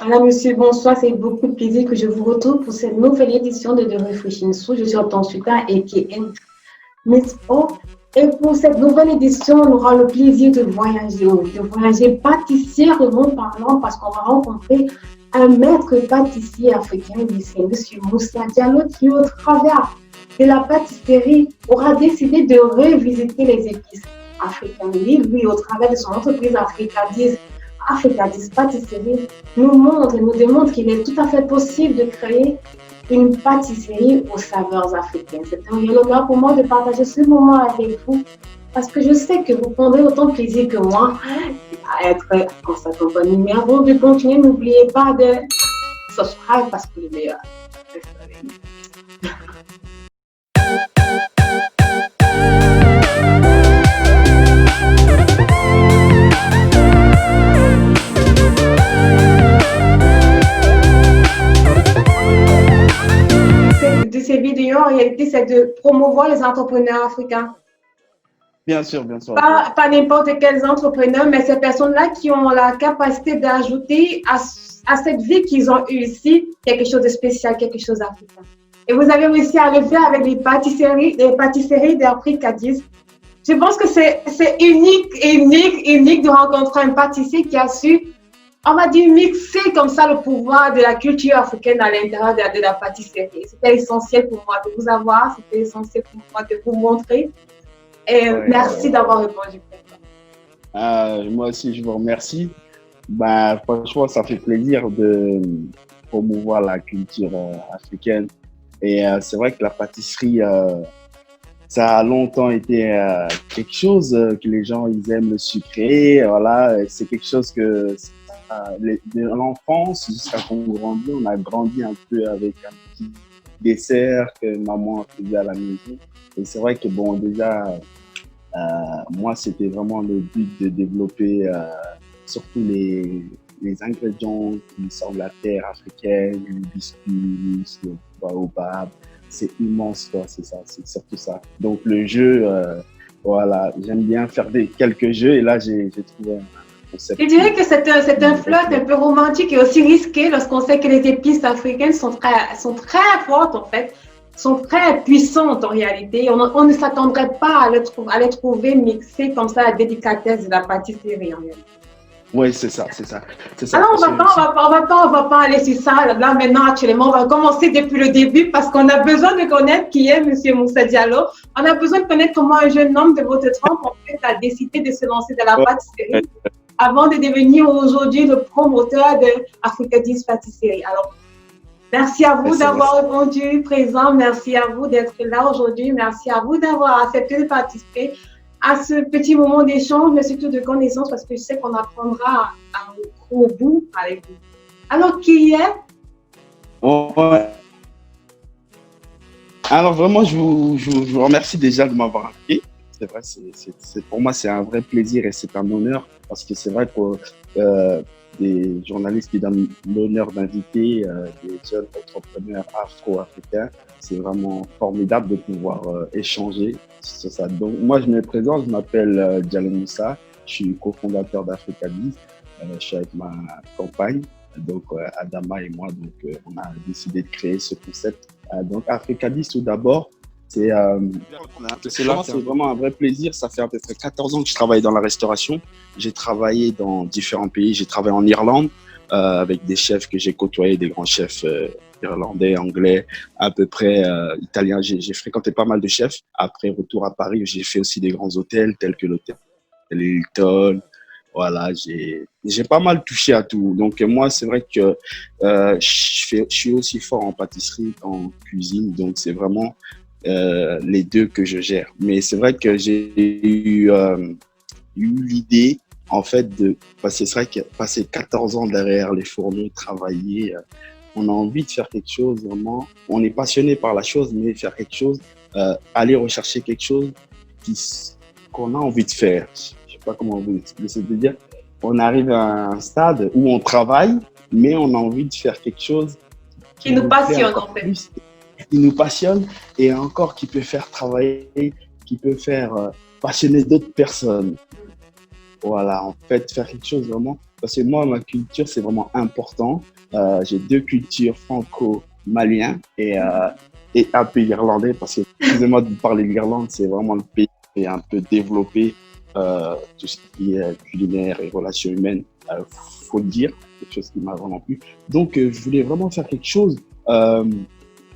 Madame, monsieur, bonsoir. C'est beaucoup de plaisir que je vous retrouve pour cette nouvelle édition de Réfléchir Sous. Je suis en ton super et qui est Miss O. Et pour cette nouvelle édition, on aura le plaisir de voyager pâtissièrement parlant parce qu'on va rencontrer un maître pâtissier africain, c'est Monsieur Moussa Diallo, qui au travers de la pâtisserie aura décidé de revisiter les épices africaines. Lui, au travers de son entreprise Africadis Pâtisserie, nous démontre qu'il est tout à fait possible de créer une pâtisserie aux saveurs africaines. C'est un réel honneur pour moi de partager ce moment avec vous parce que je sais que vous prendrez autant de plaisir que moi à être en sa compagnie. Mais avant de continuer, n'oubliez pas de subscribe parce que le meilleur. De ces vidéos, en réalité, c'est de promouvoir les entrepreneurs africains. Bien sûr, bien sûr. Pas n'importe quels entrepreneurs, mais ces personnes-là qui ont la capacité d'ajouter à cette vie qu'ils ont eue ici quelque chose de spécial, quelque chose d'africain. Et vous avez réussi à le faire avec les pâtisseries d'Africadis. Je pense que c'est unique de rencontrer un pâtissier qui a su, on va dire, mixer comme ça le pouvoir de la culture africaine à l'intérieur de la pâtisserie. C'était essentiel pour moi de vous avoir, c'était essentiel pour moi de vous montrer. Et merci d'avoir répondu. Moi aussi, je vous remercie. Franchement, ça fait plaisir de promouvoir la culture africaine. Et c'est vrai que la pâtisserie, ça a longtemps été quelque chose que les gens, ils aiment le sucré. Voilà, c'est quelque chose que de l'enfance jusqu'à qu'on grandit, on a grandi un peu avec un petit dessert que maman faisait à la maison. Et c'est vrai que bon, déjà, moi, c'était vraiment le but de développer surtout les ingrédients qui sortent de la terre africaine, l'hibiscus, le baobab. C'est immense, quoi, c'est ça, c'est surtout ça. Donc, le jeu, voilà, j'aime bien faire quelques jeux et là, j'ai trouvé un concept. Je dirais que c'est un flirt un peu romantique et aussi risqué lorsqu'on sait que les épices africaines sont très fortes, en fait, sont très puissantes en réalité. On ne s'attendrait pas à les trouver mixées comme ça à la délicatesse de la pâtisserie en réalité. Oui, c'est ça. Alors, on va pas aller sur ça là maintenant actuellement. On va commencer depuis le début parce qu'on a besoin de connaître qui est Monsieur Moussa Diallo. On a besoin de connaître comment un jeune homme de votre trempe en fait a décidé de se lancer dans la pâtisserie avant de devenir aujourd'hui le promoteur de Africadis Pâtisserie. Alors, merci à vous d'avoir répondu présent. Merci à vous d'être là aujourd'hui. Merci à vous d'avoir accepté de participer à ce petit moment d'échange, mais surtout de connaissance, parce que je sais qu'on apprendra un gros bout avec vous. Alors, qui est Alors, vraiment, je vous remercie déjà de m'avoir invité. C'est vrai, pour moi, c'est un vrai plaisir et c'est un honneur, parce que c'est vrai que des journalistes qui donnent l'honneur d'inviter des jeunes entrepreneurs afro-africains, c'est vraiment formidable de pouvoir échanger sur ça. Donc, moi, je me présente, je m'appelle Diallo Moussa, je suis cofondateur d'Africadis, je suis avec ma compagne, donc Adama et moi, donc on a décidé de créer ce concept. Donc, Africadis, tout d'abord, c'est vraiment un vrai plaisir. Ça fait à peu près 14 ans que je travaille dans la restauration. J'ai travaillé dans différents pays. J'ai travaillé en Irlande avec des chefs que j'ai côtoyés, des grands chefs irlandais, anglais, à peu près italiens. J'ai fréquenté pas mal de chefs. Après, retour à Paris, j'ai fait aussi des grands hôtels tels que l'hôtel Hilton. Voilà, j'ai pas mal touché à tout. Donc, moi, c'est vrai que je suis aussi fort en pâtisserie, en cuisine. Donc, c'est vraiment les deux que je gère. Mais c'est vrai que j'ai eu l'idée, en fait, c'est vrai que passer 14 ans derrière les fourneaux, travailler, on a envie de faire quelque chose, vraiment. On est passionné par la chose, mais faire quelque chose, aller rechercher quelque chose qu'on a envie de faire. Je sais pas comment vous expliquer. C'est-à-dire, on arrive à un stade où on travaille, mais on a envie de faire quelque chose qui nous passionne, en fait. Qui nous passionne et encore qui peut faire travailler, qui peut faire passionner d'autres personnes. voilà, en fait, faire quelque chose vraiment, parce que moi, ma culture, c'est vraiment important. J'ai deux cultures franco-maliennes et un peu irlandais, parce que, excusez-moi de vous parler de l'Irlande, c'est vraiment le pays qui est un peu développé, tout ce qui est culinaire et relations humaines, faut le dire, quelque chose qui m'a vraiment plu. Donc, je voulais vraiment faire quelque chose euh,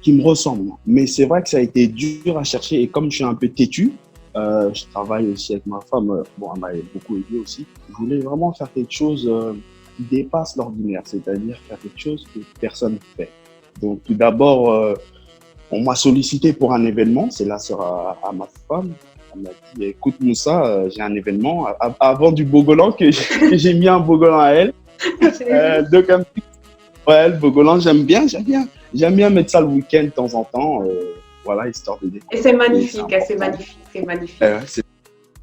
qui me ressemble. Mais c'est vrai que ça a été dur à chercher, et comme je suis un peu têtu, je travaille aussi avec ma femme, bon, elle m'a beaucoup aidé aussi. Je voulais vraiment faire quelque chose qui dépasse l'ordinaire, c'est-à-dire faire quelque chose que personne ne fait. Donc, tout d'abord, on m'a sollicité pour un événement, c'est la sœur à ma femme. Elle m'a dit, écoute Moussa, j'ai un événement. Avant du Bogolan, que j'ai mis un Bogolan à elle. Donc, ouais, le Bogolan, j'aime bien mettre ça le week-end de temps en temps, voilà, histoire de Et c'est découvrir. magnifique, c'est magnifique, c'est magnifique.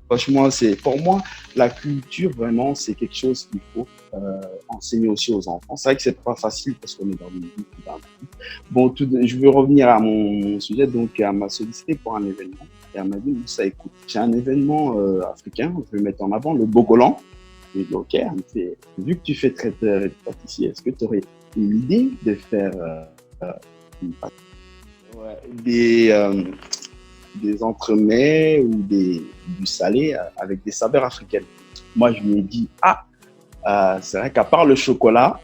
Franchement, pour moi, la culture, vraiment, c'est quelque chose qu'il faut enseigner aussi aux enfants. C'est vrai que c'est pas facile parce qu'on est dans une vie qui va. Bon, je veux revenir à mon sujet. Donc, elle m'a sollicité pour un événement et elle m'a dit, ça, écoute, j'ai un événement africain, je vais mettre en avant le Bogolan. J'ai dit, ok, elle me fait, vu que tu fais traiteur et pâtissier, est-ce que tu aurais une idée de faire des entremets ou du salé avec des saveurs africaines? Moi, je lui ai dit, c'est vrai qu'à part le chocolat,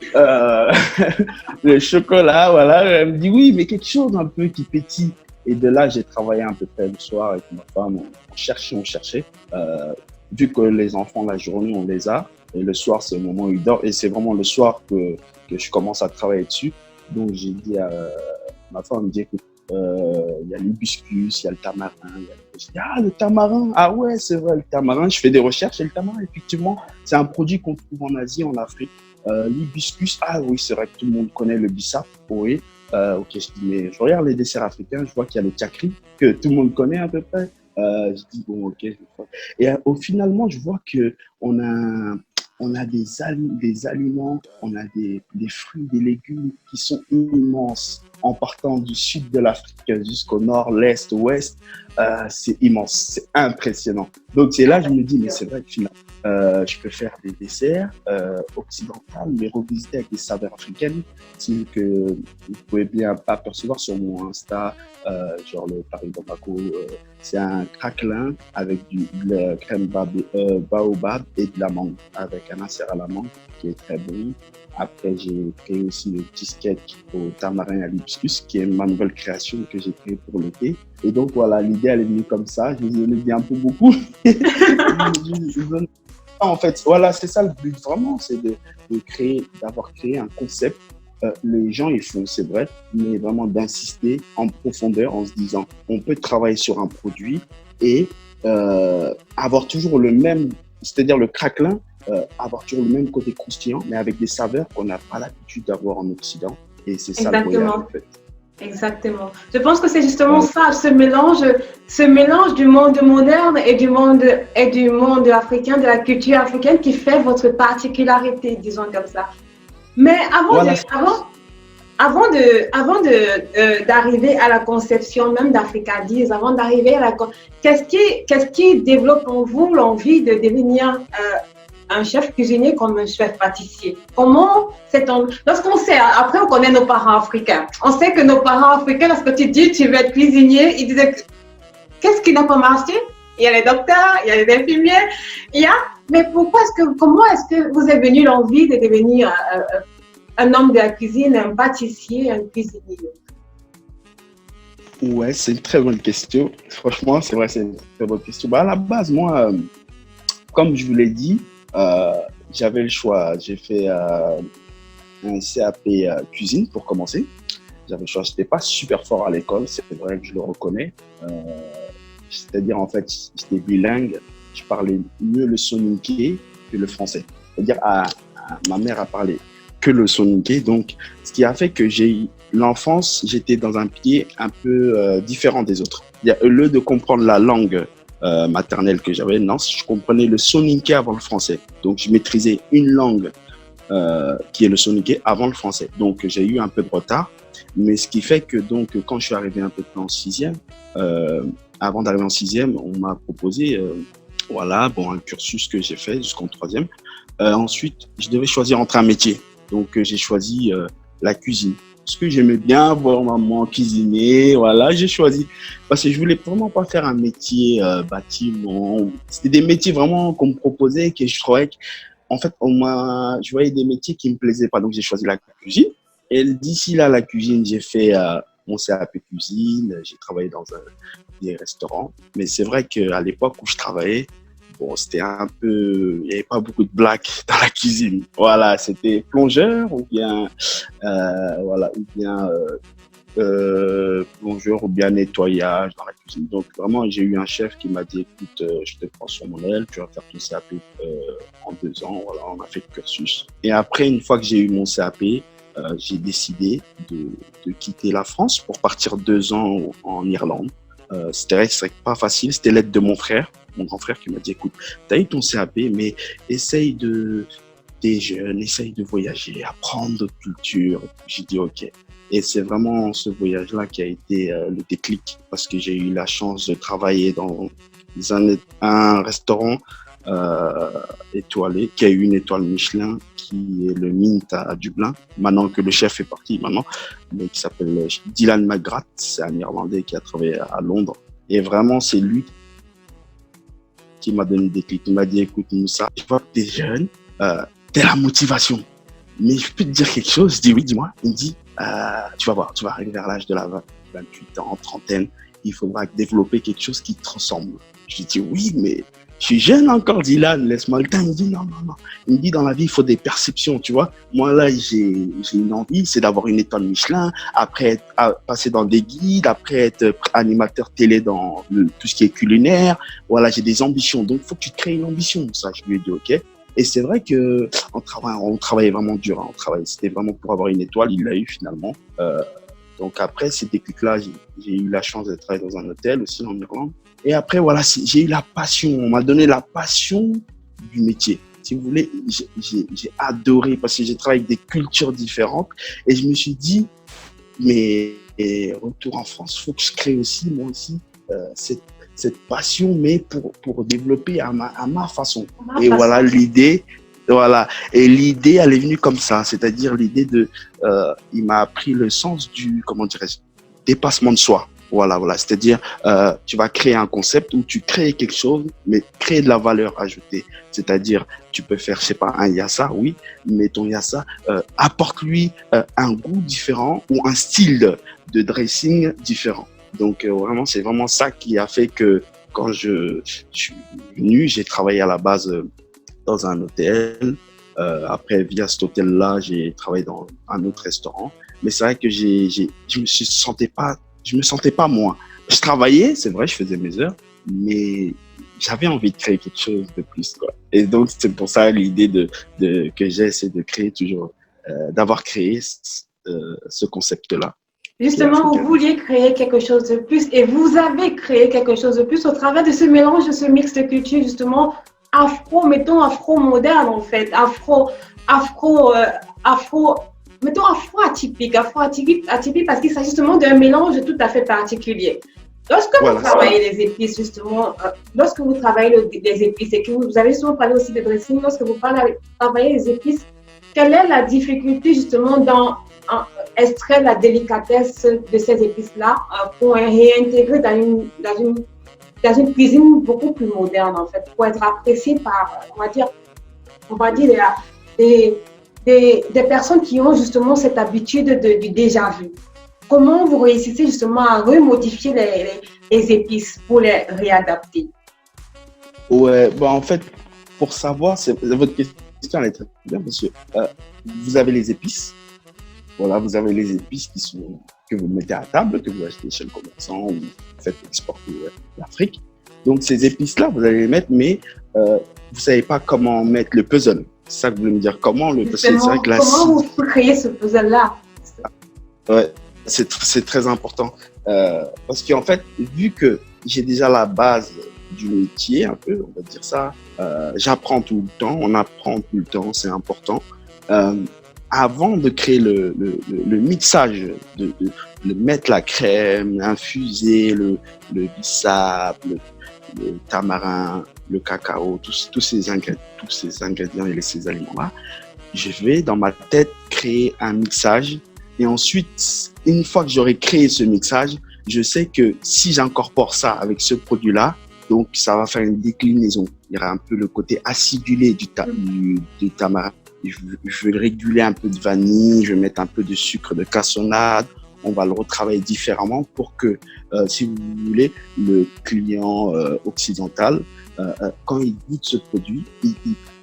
le chocolat, voilà, elle me dit oui, mais quelque chose un peu qui pétille. Et de là, j'ai travaillé un peu près le soir avec ma femme, on cherchait. Vu que les enfants, la journée, on les a, et le soir, c'est le moment où ils dorment, et c'est vraiment le soir que je commence à travailler dessus. Donc, j'ai dit à ma femme, elle me dit, écoute, il y a l'hibiscus, il y a le tamarin. Je dis, le tamarin, ouais, c'est vrai, le tamarin. Je fais des recherches et le tamarin, effectivement, c'est un produit qu'on trouve en Asie, en Afrique. L'hibiscus, oui, c'est vrai que tout le monde connaît le bissap, oui. Ok, je dis, mais je regarde les desserts africains, je vois qu'il y a le chakri, que tout le monde connaît à peu près. Je dis, bon, ok, je vais faire. Et finalement, je vois qu'on a des aliments, on a des fruits, des légumes qui sont immenses. En partant du sud de l'Afrique jusqu'au nord, l'est, ouest, c'est immense, c'est impressionnant. Donc c'est là que je me dis, mais c'est vrai que finalement, je peux faire des desserts occidentaux, mais revisiter avec des saveurs africaines, que vous pouvez bien apercevoir sur mon Insta, genre le Paris Bamako. C'est un craquelin avec de la crème baobab et de la mangue, avec un insert à la mangue qui est très bon. Après, j'ai créé aussi le cheesecake au tamarin à l'hibiscus, qui est ma nouvelle création que j'ai créée pour l'été. Et donc, voilà, l'idée, elle est venue comme ça. Je vous en ai dit un peu beaucoup. En fait, voilà, c'est ça le but vraiment, c'est d'avoir créé un concept. Les gens, ils font, c'est vrai, mais vraiment d'insister en profondeur en se disant, on peut travailler sur un produit et avoir toujours le même, c'est-à-dire le craquelin, avoir toujours le même côté croustillant, mais avec des saveurs qu'on n'a pas l'habitude d'avoir en Occident. Et c'est ça le voyage, en fait. Exactement. Je pense que c'est justement ça, ce mélange du monde moderne et du monde africain, de la culture africaine qui fait votre particularité, disons comme ça. Mais avant d'arriver à la conception même d'Africadiz, avant d'arriver à qu'est-ce qui développe en vous l'envie de devenir un chef cuisinier comme un chef pâtissier? Lorsqu'on sait, après on connaît nos parents africains. On sait que nos parents africains, lorsque tu dis tu veux être cuisinier, ils disaient qu'est-ce qui n'a pas marché? Il y a les docteurs, il y a les infirmiers, mais comment est-ce que vous est venu l'envie de devenir un homme de la cuisine, un pâtissier, un cuisinier? Ouais, c'est une très bonne question. Franchement, c'est vrai, c'est une très bonne question. À la base, moi, comme je vous l'ai dit, j'avais le choix. J'ai fait un CAP cuisine pour commencer. J'avais le choix. Je n'étais pas super fort à l'école, c'est vrai que je le reconnais. C'est-à-dire, en fait, j'étais bilingue. Je parlais mieux le soninké que le français. C'est-à-dire, ma mère a parlé que le soninké. Donc, ce qui a fait que l'enfance, j'étais dans un pied un peu différent des autres. Au lieu de comprendre la langue maternelle que j'avais, non, je comprenais le soninké avant le français. Donc, je maîtrisais une langue qui est le soninké avant le français. Donc, j'ai eu un peu de retard. Mais ce qui fait que, donc, quand je suis arrivé un peu plus en sixième, avant d'arriver en sixième, on m'a proposé Voilà, bon, un cursus que j'ai fait jusqu'en troisième. Ensuite, je devais choisir entre un métier. Donc, j'ai choisi la cuisine. Parce que j'aimais bien voir maman cuisiner. Voilà, j'ai choisi. Parce que je voulais vraiment pas faire un métier bâtiment. C'était des métiers vraiment qu'on me proposait que je trouvais en fait, je voyais des métiers qui me plaisaient pas. Donc, j'ai choisi la cuisine. Et d'ici là, la cuisine, j'ai fait mon CAP cuisine. J'ai travaillé dans des restaurants. Mais c'est vrai qu'à l'époque où je travaillais, bon, c'était un peu, il n'y avait pas beaucoup de blagues dans la cuisine. Voilà, c'était plongeur ou bien, voilà, ou bien plongeur ou bien nettoyage dans la cuisine. Donc vraiment, j'ai eu un chef qui m'a dit, écoute, je te prends sur mon aile, tu vas faire ton CAP en 2 ans. Voilà, on a fait le cursus. Et après, une fois que j'ai eu mon CAP, j'ai décidé de quitter la France pour partir 2 ans en Irlande. C'était vrai que c'était pas facile. C'était l'aide de mon frère, mon grand frère, qui m'a dit, écoute, t'as eu ton CAP, mais t'es jeune, essaye de voyager, apprendre d'autres cultures. J'ai dit, ok. Et c'est vraiment ce voyage-là qui a été le déclic, parce que j'ai eu la chance de travailler dans un restaurant étoilé, qui a eu une étoile Michelin, qui est le Mint à Dublin, maintenant que le chef est parti maintenant, mais qui s'appelle Dylan McGrath, c'est un Irlandais qui a travaillé à Londres. Et vraiment, c'est lui qui m'a donné des clics. Il m'a dit, écoute Moussa, je vois que t'es jeune, t'as la motivation, mais je peux te dire quelque chose? Je dis oui, dis-moi. Il me dit, tu vas voir, tu vas arriver vers l'âge de la 28 ans, trentaine, il faudra développer quelque chose qui te transforme. Je lui dis oui, mais je suis jeune encore, Dylan, laisse-moi le temps. Il me dit non, non, non. Il me dit dans la vie, il faut des perceptions, tu vois. Moi, là, j'ai une envie, c'est d'avoir une étoile Michelin, après passer dans des guides, après être animateur télé dans tout ce qui est culinaire. Voilà, j'ai des ambitions. Donc, il faut que tu te crées une ambition. Ça, je lui ai dit OK. Et c'est vrai que on travaillait vraiment dur. Hein, c'était vraiment pour avoir une étoile. Il l'a eu finalement. Donc après ces déclics-là, j'ai eu la chance de travailler dans un hôtel aussi en Irlande. Et après, voilà, j'ai eu la passion. On m'a donné la passion du métier. Si vous voulez, j'ai adoré parce que j'ai travaillé avec des cultures différentes. Et je me suis dit, mais retour en France, il faut que je crée aussi, moi aussi, cette passion, mais pour développer à ma façon. Et voilà l'idée. Voilà. Et l'idée, elle est venue comme ça. C'est-à-dire l'idée il m'a appris le sens du, comment dirais-je, dépassement de soi. Voilà. C'est-à-dire, tu vas créer un concept où tu crées quelque chose, mais créer de la valeur ajoutée. C'est-à-dire, tu peux faire, je sais pas, un yassa, oui, mais ton yassa, apporte-lui un goût différent ou un style de dressing différent. Donc, vraiment, c'est vraiment ça qui a fait que quand je suis venu, j'ai travaillé à la base dans un hôtel. Après, via cet hôtel-là, j'ai travaillé dans un autre restaurant. Mais c'est vrai que je me sentais pas moi. Je travaillais, c'est vrai, je faisais mes heures, mais j'avais envie de créer quelque chose de plus, quoi. Et donc, c'est pour ça l'idée que j'ai, c'est de créer toujours, d'avoir créé ce concept-là. Justement, vous vouliez créer quelque chose de plus et vous avez créé quelque chose de plus au travers de ce mélange, de ce mix de cultures, justement, afro-moderne, en fait, afro-atypique parce qu'il s'agit justement d'un mélange tout à fait particulier. Lorsque vous travaillez les épices, justement, lorsque vous travaillez les épices et que vous avez souvent parlé aussi de dressing, lorsque vous travaillez les épices, quelle est la difficulté justement dans extraire la délicatesse de ces épices-là pour réintégrer dans une cuisine beaucoup plus moderne, en fait, pour être appréciée par, on va dire des personnes qui ont justement cette habitude du déjà vu. Comment vous réussissez justement à remodifier les épices pour les réadapter? Ouais, bah en fait, pour savoir, votre question elle est très bien parce que vous avez les épices. Voilà, vous avez les épices que vous mettez à table, que vous achetez chez le commerçant ou vous faites exporter l'Afrique. Donc, ces épices-là, vous allez les mettre, mais vous ne savez pas comment mettre le puzzle. C'est ça que vous voulez me dire. Comment le puzzle? C'est vrai que comment vous créez ce puzzle-là? Ouais, c'est très important. Parce qu'en fait, vu que j'ai déjà la base du métier, un peu, on va dire ça, j'apprends tout le temps, on apprend tout le temps, c'est important. Avant de créer le mixage, de mettre la crème, infuser le bissap, le tamarin, le cacao, tous ces ingrédients et ces aliments-là, je vais dans ma tête créer un mixage. Et ensuite, une fois que j'aurai créé ce mixage, je sais que si j'incorpore ça avec ce produit-là, donc ça va faire une déclinaison. Il y aura un peu le côté acidulé du tamarin. Je vais réguler un peu de vanille, je vais mettre un peu de sucre de cassonade. On va le retravailler différemment pour que, si vous voulez, le client occidental, quand il goûte ce produit,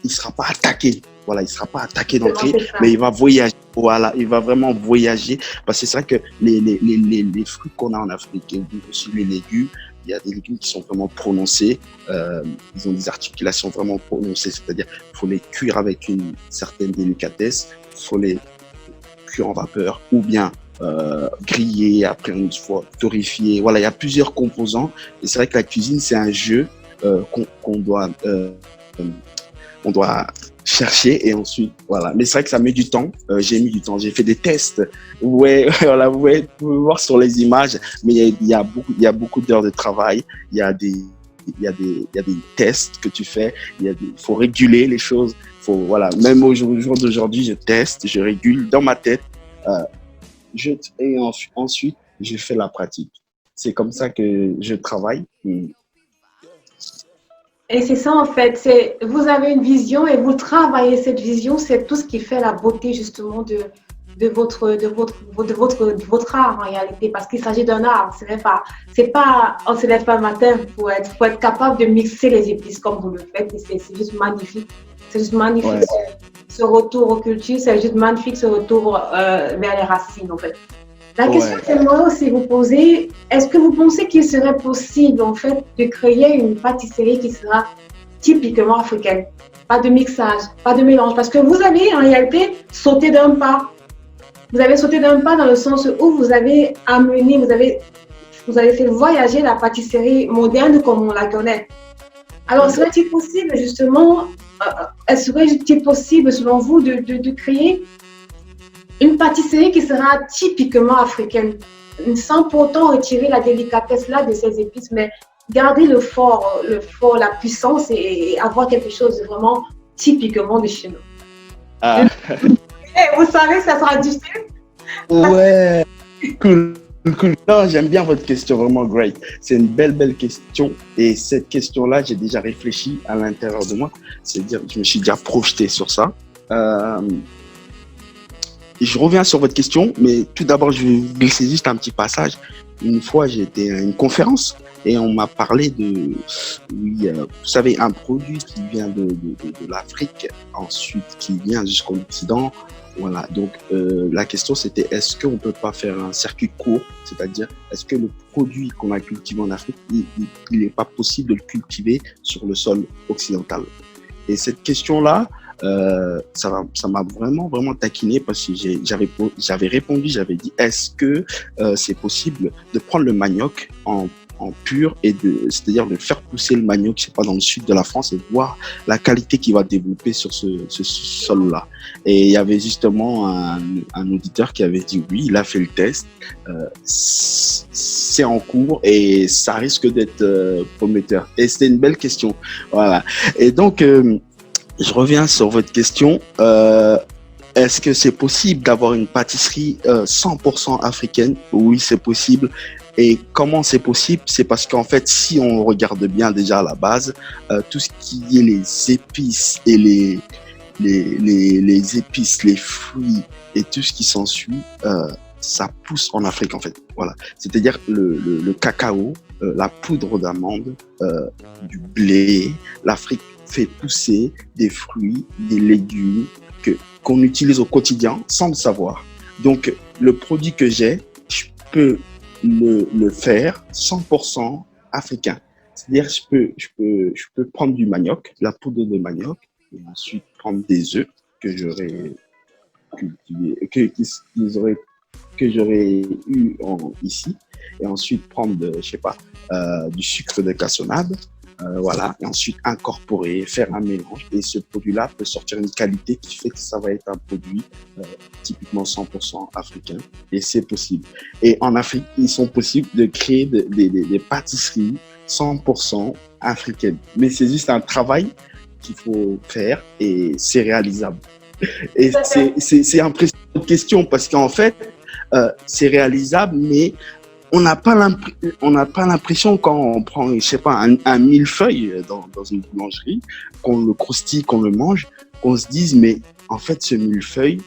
il sera pas attaqué. Voilà, il sera pas attaqué d'entrée, mais il va voyager. Voilà, il va vraiment voyager. Parce que c'est vrai que les fruits qu'on a en Afrique, et aussi les légumes, il y a des légumes qui sont vraiment prononcés. Ils ont des articulations vraiment prononcées. C'est-à-dire qu'il faut les cuire avec une certaine délicatesse. Il faut les cuire en vapeur ou bien griller, après une fois torréfier. Voilà, il y a plusieurs composants. Et c'est vrai que la cuisine, c'est un jeu qu'on doit chercher et ensuite, voilà. Mais c'est vrai que ça met du temps. J'ai mis du temps. J'ai fait des tests. Ouais, voilà, vous pouvez voir sur les images, mais il y a beaucoup d'heures de travail. Il y a des tests que tu fais. Il faut réguler les choses. Voilà. Même au jour d'aujourd'hui, je teste, je régule dans ma tête. Et ensuite, je fais la pratique. C'est comme ça que je travaille. Et c'est ça en fait, vous avez une vision et vous travaillez cette vision, c'est tout ce qui fait la beauté justement de votre art en réalité, parce qu'il s'agit d'un art. On se lève pas le matin pour être capable de mixer les épices comme vous le faites, et c'est juste magnifique. C'est juste magnifique ce retour aux cultures, c'est juste magnifique ce retour vers les racines en fait. La question que j'aimerais aussi vous poser, est-ce que vous pensez qu'il serait possible en fait de créer une pâtisserie qui sera typiquement africaine? Pas de mixage, pas de mélange, parce que vous avez en réalité sauté d'un pas. Vous avez sauté d'un pas dans le sens où vous avez amené, vous avez fait voyager la pâtisserie moderne comme on la connaît. Alors, serait-il possible justement, serait-il possible selon vous de créer une pâtisserie qui sera typiquement africaine, sans pourtant retirer la délicatesse là de ces épices, mais garder le fort, la puissance et avoir quelque chose de vraiment typiquement de chez nous. Vous savez, ça sera difficile. Ouais, cool. Non, j'aime bien votre question, vraiment great. C'est une belle question. Et cette question-là, j'ai déjà réfléchi à l'intérieur de moi. C'est-à-dire, je me suis déjà projeté sur ça. Je reviens sur votre question, mais tout d'abord, je vais glisser juste un petit passage. Une fois, j'étais à une conférence et on m'a parlé de, vous savez, un produit qui vient de l'Afrique, ensuite qui vient jusqu'au Occident. Voilà, donc la question c'était est-ce qu'on ne peut pas faire un circuit court, c'est-à-dire est-ce que le produit qu'on a cultivé en Afrique, il n'est pas possible de le cultiver sur le sol occidental? Et cette question-là, ça m'a vraiment taquiné parce que j'avais répondu, j'avais dit est-ce que c'est possible de prendre le manioc en pur et c'est-à-dire de faire pousser le manioc, je sais pas, dans le sud de la France et voir la qualité qu'il va développer sur ce sol-là. Et il y avait justement un auditeur qui avait dit oui, il a fait le test, c'est en cours et ça risque d'être prometteur. Et c'était une belle question. Voilà. Et donc, je reviens sur votre question. Est-ce que c'est possible d'avoir une pâtisserie 100% africaine? Oui, c'est possible. Et comment c'est possible? C'est parce qu'en fait, si on regarde bien déjà à la base, tout ce qui est les épices et les épices, les fruits et tout ce qui s'ensuit, ça pousse en Afrique en fait. Voilà. C'est-à-dire le cacao, la poudre d'amande, du blé. L'Afrique fait pousser des fruits, des légumes qu'on utilise au quotidien sans le savoir. Donc, le produit que j'ai, je peux le faire 100% africain. C'est-à-dire, je peux prendre du manioc, la poudre de manioc, et ensuite prendre des œufs que j'aurais cultivés, que j'aurais eu ici, et ensuite prendre, je sais pas, du sucre de cassonade, voilà, et ensuite incorporer, faire un mélange, et ce produit-là peut sortir une qualité qui fait que ça va être un produit typiquement 100% africain, et c'est possible. Et en Afrique, ils sont possibles de créer des pâtisseries 100% africaine. Mais c'est juste un travail qu'il faut faire et c'est réalisable. Et c'est impressionnant cette question parce qu'en fait, c'est réalisable, mais on n'a pas l'impression quand on prend, je sais pas, un millefeuille dans une boulangerie, qu'on le croustille, qu'on le mange, qu'on se dise, mais en fait, ce millefeuille,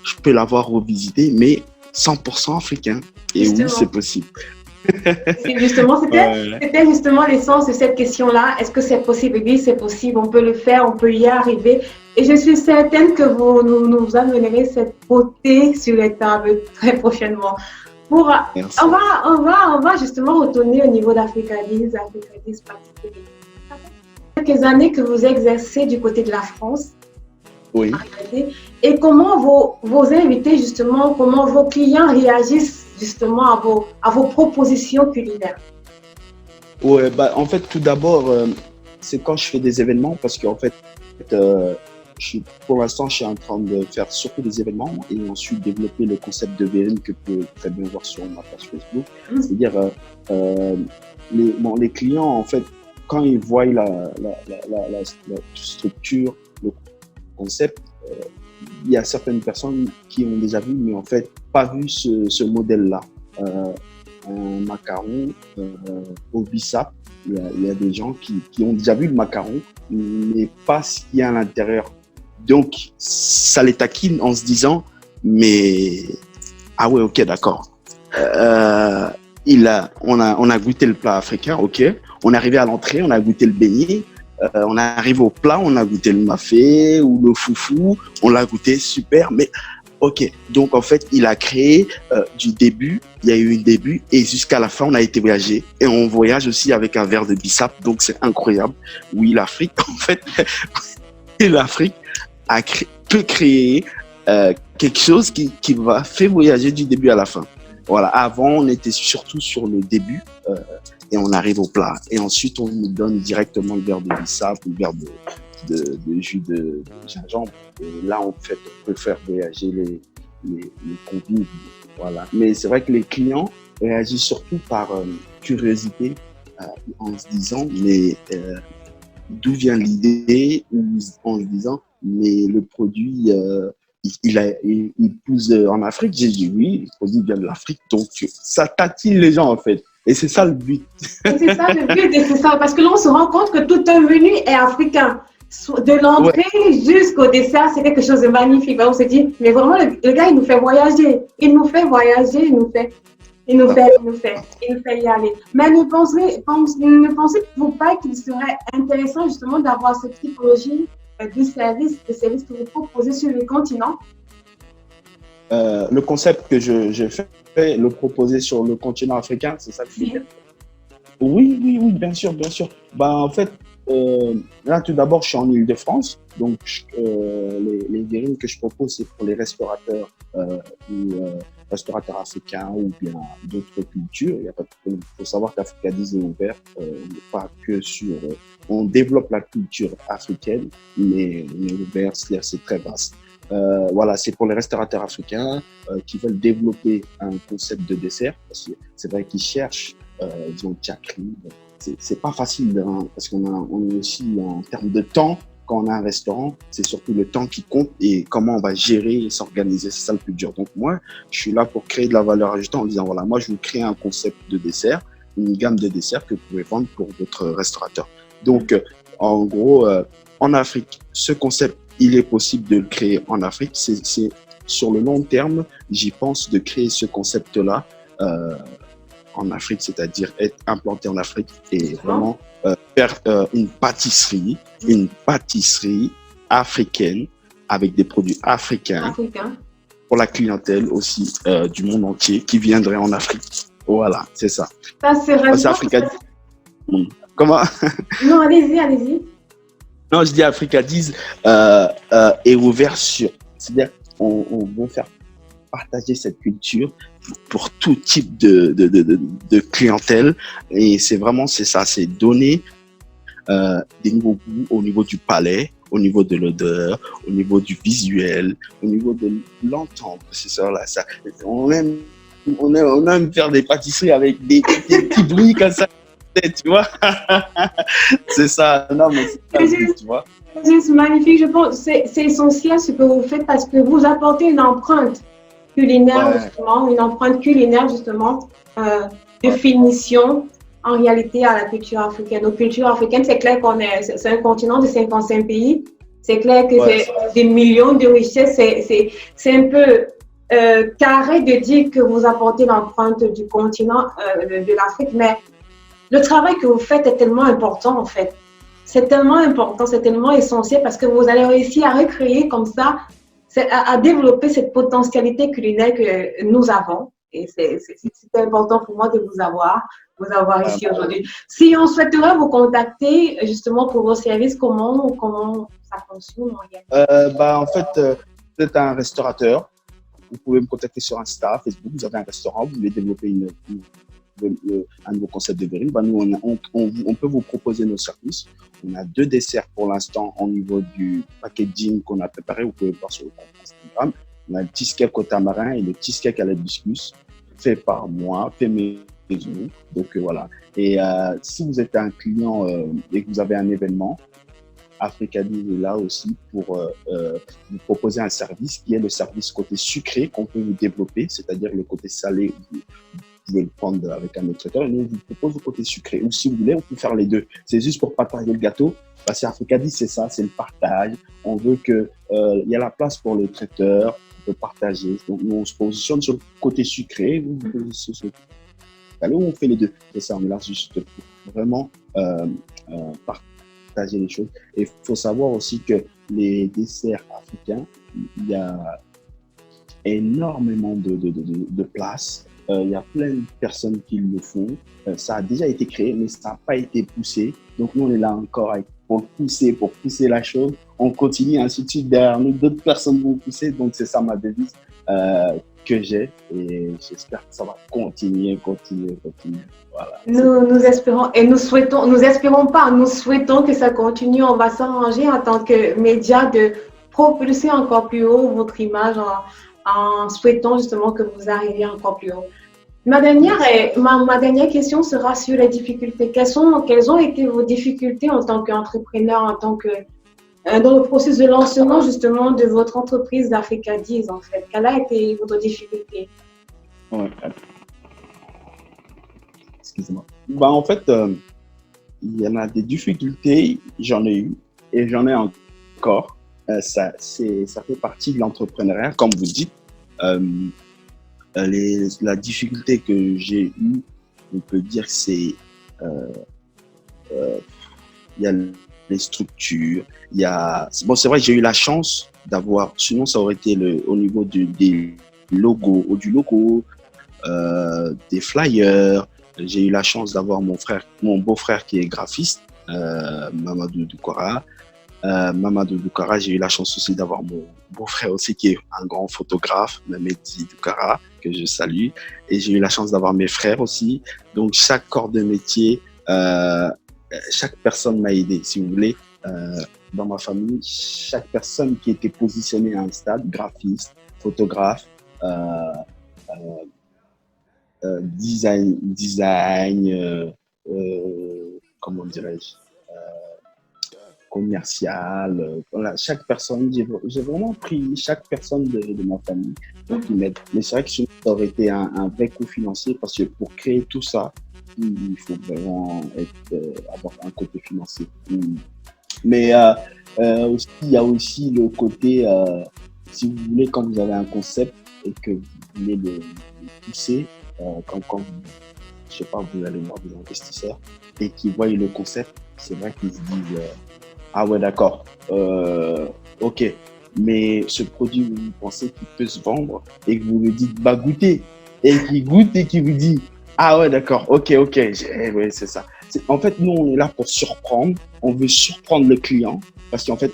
je peux l'avoir revisité, mais 100% africain. Et Justement. oui, c'est possible. C'était justement l'essence de cette question-là. Est-ce que c'est possible? Oui, c'est possible. On peut le faire, on peut y arriver. Et je suis certaine que vous nous amènerez cette beauté sur les tables très prochainement. On va justement retourner au niveau d'Africadiz particulier. Ça fait quelques années que vous exercez du côté de la France. Oui. Et comment vos invités, justement, comment vos clients réagissent justement à vos propositions culinaires? Ouais, en fait, tout d'abord, c'est quand je fais des événements, parce qu'en fait, pour l'instant, je suis en train de faire surtout des événements et ensuite développer le concept de Verine que vous pouvez très bien voir sur ma page Facebook. C'est-à-dire, les clients, en fait, quand ils voient la structure, le concept, il y a certaines personnes qui ont déjà vu, mais en fait, pas vu ce modèle-là. Un macaron au bissap, il y a des gens qui ont déjà vu le macaron, mais pas ce qu'il y a à l'intérieur. Donc, ça les taquine en se disant, mais ah ouais, ok, d'accord. On a goûté le plat africain, ok. On est arrivé à l'entrée, on a goûté le beignet. On arrive au plat, on a goûté le mafé ou le foufou, on l'a goûté, super, mais ok. Donc en fait, il a créé du début, il y a eu un début et jusqu'à la fin, on a été voyager. Et on voyage aussi avec un verre de bissap, donc c'est incroyable. Oui, l'Afrique, en fait, l'Afrique peut créer quelque chose qui va faire voyager du début à la fin. Voilà, avant, on était surtout sur le début. Et on arrive au plat. Et ensuite, on nous donne directement le verre de bissap, le verre de jus de gingembre. Et là, en fait, on peut faire voyager les convives. Voilà. Mais c'est vrai que les clients réagissent surtout par curiosité en se disant, mais d'où vient l'idée? Ou en se disant, mais le produit, il pousse en Afrique. J'ai dit oui, le produit vient de l'Afrique. Donc, ça tatine les gens, en fait. Et c'est ça le but. Et c'est ça le but, et c'est ça. Parce que là, on se rend compte que tout un menu est africain. De l'entrée jusqu'au dessert, c'est quelque chose de magnifique. On se dit, mais vraiment, le gars, il nous fait voyager. Il nous fait y aller. Mais ne pensez-vous pas qu'il serait intéressant justement d'avoir cette typologie de services que vous proposez sur le continent? Le concept que je fais, le proposer sur le continent africain, c'est ça que je veux dire? Oui, bien sûr. En fait, là, tout d'abord, je suis en Île-de-France. Donc, les verrines que je propose, c'est pour les restaurateurs restaurateurs africains ou bien d'autres cultures. Il y a pas de problème. Il faut savoir qu'Africadiz est ouvert, pas que sur... on développe la culture africaine, mais on est ouvert, c'est très vaste. Voilà, c'est pour les restaurateurs africains qui veulent développer un concept de dessert, parce que c'est vrai qu'ils cherchent, disons, tchakri. C'est pas facile, hein, parce on est aussi en termes de temps. Quand on a un restaurant, c'est surtout le temps qui compte et comment on va gérer et s'organiser. C'est ça le plus dur. Donc moi, je suis là pour créer de la valeur ajoutée en disant, voilà, moi, je vous crée un concept de dessert, une gamme de desserts que vous pouvez vendre pour votre restaurateur. Donc, en gros, en Afrique, ce concept, il est possible de le créer en Afrique. C'est sur le long terme, j'y pense de créer ce concept-là en Afrique, c'est-à-dire être implanté en Afrique et vraiment faire une pâtisserie africaine avec des produits africains pour la clientèle aussi du monde entier qui viendrait en Afrique. Voilà, c'est ça. Ça, c'est vraiment... Comment? Non, allez-y. Non, je dis Africadiz est ouvert sur... C'est-à-dire, on veut faire partager cette culture pour tout type de clientèle. Et c'est vraiment, c'est ça, c'est donner des nouveaux goûts au niveau du palais, au niveau de l'odeur, au niveau du visuel, au niveau de l'entendre. C'est ça, là, ça. On aime faire des pâtisseries avec des petits bruits comme ça. tu vois. C'est ça. Non, mais c'est ça, tu vois. C'est magnifique, je pense. C'est essentiel ce que vous faites parce que vous apportez une empreinte culinaire, Ouais, justement, une empreinte culinaire, justement, de finition en réalité à la culture africaine. Nos cultures africaines, c'est clair qu'on est, c'est un continent de 55 pays. C'est clair que ouais, c'est des millions de richesses. C'est un peu carré de dire que vous apportez l'empreinte du continent de l'Afrique, mais le travail que vous faites est tellement important, en fait. C'est tellement important, c'est tellement essentiel parce que vous allez réussir à recréer comme ça, à développer cette potentialité culinaire que nous avons. Et c'est important pour moi de vous avoir ici aujourd'hui. Si on souhaiterait vous contacter justement pour vos services, comment ça fonctionne? En fait, vous êtes un restaurateur. Vous pouvez me contacter sur Insta, Facebook. Vous avez un restaurant, vous voulez développer un nouveau concept de verrine. Nous, on peut vous proposer nos services. On a 2 desserts pour l'instant au niveau du packaging qu'on a préparé. Vous pouvez le voir sur le compte Instagram. On a le cheesecake au tamarin et le cheesecake à l'hibiscus, fait par moi, fait maison. Donc voilà. Et si vous êtes un client et que vous avez un événement, Africadiz est là aussi pour vous proposer un service qui est le service côté sucré qu'on peut vous développer, c'est-à-dire le côté salé, vous pouvez le prendre avec un autre traiteur et nous, on vous propose le côté sucré. Ou si vous voulez, on peut faire les deux. C'est juste pour partager le gâteau. Parce qu'Africadiz, c'est ça, c'est le partage. On veut qu'il y a la place pour les traiteurs, on peut partager. Donc, nous, on se positionne sur le côté sucré, vous vous positionnez sur le côté salé, on fait les deux. C'est ça, on est là juste pour vraiment partager les choses. Et il faut savoir aussi que les desserts africains, il y a énormément de place. Il y a plein de personnes qui le font. Ça a déjà été créé, mais ça n'a pas été poussé. Donc, nous, on est là encore pour pousser la chose. On continue, ainsi de suite. Derrière nous, d'autres personnes vont pousser. Donc, c'est ça ma devise que j'ai. Et j'espère que ça va continuer. Voilà. Nous espérons et nous souhaitons que ça continue. On va s'arranger en tant que média de propulser encore plus haut votre image en souhaitant justement que vous arriviez encore plus haut. Ma dernière question sera sur les difficultés. Quelles ont été vos difficultés en tant qu'entrepreneur, dans le processus de lancement justement de votre entreprise d'Africadiz en fait? Quelle a été votre difficulté? Ouais. Excusez-moi. En fait, il y en a des difficultés, j'en ai eu et j'en ai encore. Ça fait partie de l'entrepreneuriat, comme vous dites. La difficulté que j'ai eue, on peut dire, c'est il y a les structures, c'est vrai que j'ai eu la chance d'avoir, sinon ça aurait été au niveau des logos, des flyers. J'ai eu la chance d'avoir mon beau-frère qui est graphiste, Mamadou Doukara. Mamadou Doukara, j'ai eu la chance aussi d'avoir mon beau-frère aussi qui est un grand photographe, Mamedi Doukara, que je salue. Et j'ai eu la chance d'avoir mes frères aussi. Donc, chaque corps de métier, chaque personne m'a aidé, si vous voulez. Dans ma famille, chaque personne qui était positionnée à un stade, graphiste, photographe, design, comment dirais-je, commercial. Voilà, chaque personne, j'ai vraiment pris chaque personne de ma famille pour qu'ils m'aident. Mais c'est vrai que sinon, ça aurait été un vrai coût financier parce que pour créer tout ça, il faut vraiment avoir un côté financier. Mais aussi, il y a aussi le côté, si vous voulez, quand vous avez un concept et que vous voulez le pousser, quand je sais pas, vous allez voir des investisseurs et qui voient le concept, c'est vrai qu'ils se disent ah ouais, d'accord, ok, mais ce produit, vous pensez qu'il peut se vendre et que vous lui dites bah goûtez, et qu'il goûte et qu'il vous dit ah ouais, d'accord, ok, ouais, c'est ça. En fait, nous, on est là pour surprendre, on veut surprendre le client parce qu'en fait,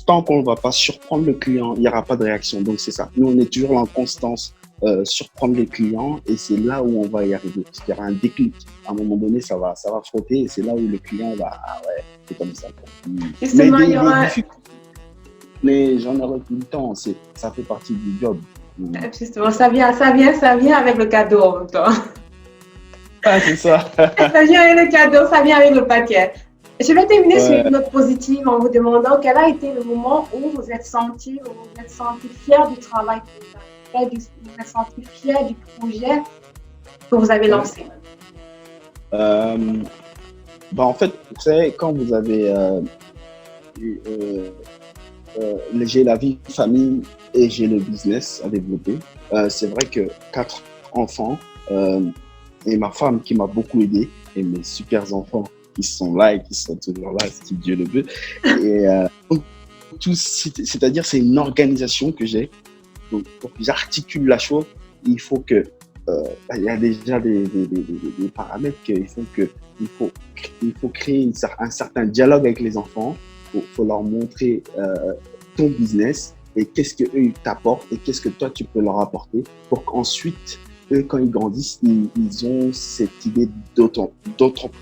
tant qu'on ne va pas surprendre le client, il n'y aura pas de réaction. Donc, c'est ça. Nous, on est toujours en constance, surprendre les clients et c'est là où on va y arriver. Parce qu'il y aura un déclic. À un moment donné, ça va frotter et c'est là où le client va, ah ouais, c'est comme ça. Mais j'en aurai tout le temps. Ça fait partie du job. Justement, ça vient avec le cadeau en même temps. Ah, c'est ça. Ça vient avec le cadeau, ça vient avec le paquet. Je vais terminer sur Ouais. une note positive en vous demandant quel a été le moment où vous êtes senti fier du travail que vous avez fait, vous êtes senti fier du projet que vous avez lancé. Euh, en fait, vous savez, quand vous avez j'ai la vie de famille et j'ai le business à développer. C'est vrai que 4 enfants et ma femme qui m'a beaucoup aidé et mes super enfants qui sont là et qui sont toujours là, si Dieu le veut. Et c'est-à-dire c'est une organisation que j'ai. Donc, pour que j'articule la chose, il faut que il y a déjà des paramètres qu'il faut que il faut créer un certain dialogue avec les enfants. Faut leur montrer ton business et qu'est-ce qu'eux ils t'apportent et qu'est-ce que toi tu peux leur apporter pour qu'ensuite eux quand ils grandissent ils ont cette idée d'entreprendre.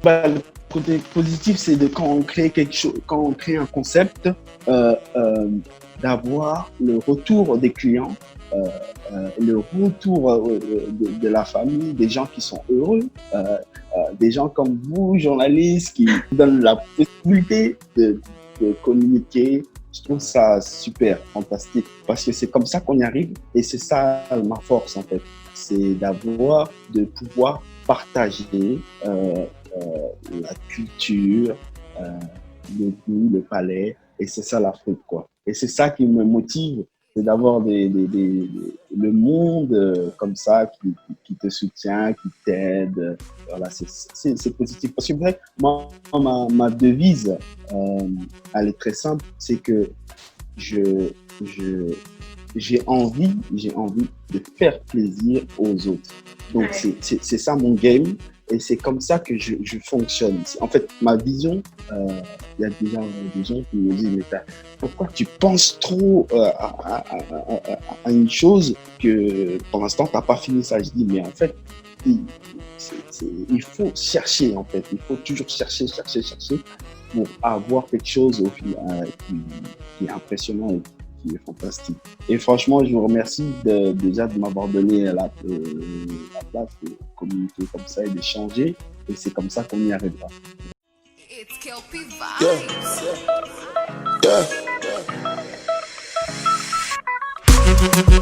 Le côté positif c'est de quand on crée quelque chose, quand on crée un concept, d'avoir le retour des clients, le retour de la famille, des gens qui sont heureux, des gens comme vous, journalistes, qui donnent la possibilité de communiquer. Je trouve ça super, fantastique, parce que c'est comme ça qu'on y arrive et c'est ça ma force en fait. C'est de pouvoir partager la culture, le goût, le palais, et c'est ça l'Afrique, quoi. Et c'est ça qui me motive, c'est d'avoir le monde comme ça qui te soutient, qui t'aide. Voilà, c'est positif. Parce que vrai, moi, ma devise, elle est très simple, c'est que j'ai envie de faire plaisir aux autres. Donc, c'est ça mon game. Et c'est comme ça que je fonctionne. En fait, ma vision, il y a déjà des gens qui me disent, mais pourquoi tu penses trop à une chose que pour l'instant, tu n'as pas fini ça. Je dis, mais en fait, il faut chercher, en fait. Il faut toujours chercher pour avoir quelque chose qui est impressionnant et qui est fantastique. Et franchement, je vous remercie déjà de m'avoir donné la place de communiquer comme ça et d'échanger. Et c'est comme ça qu'on y arrivera. It's Kelpie Vibes. Yeah.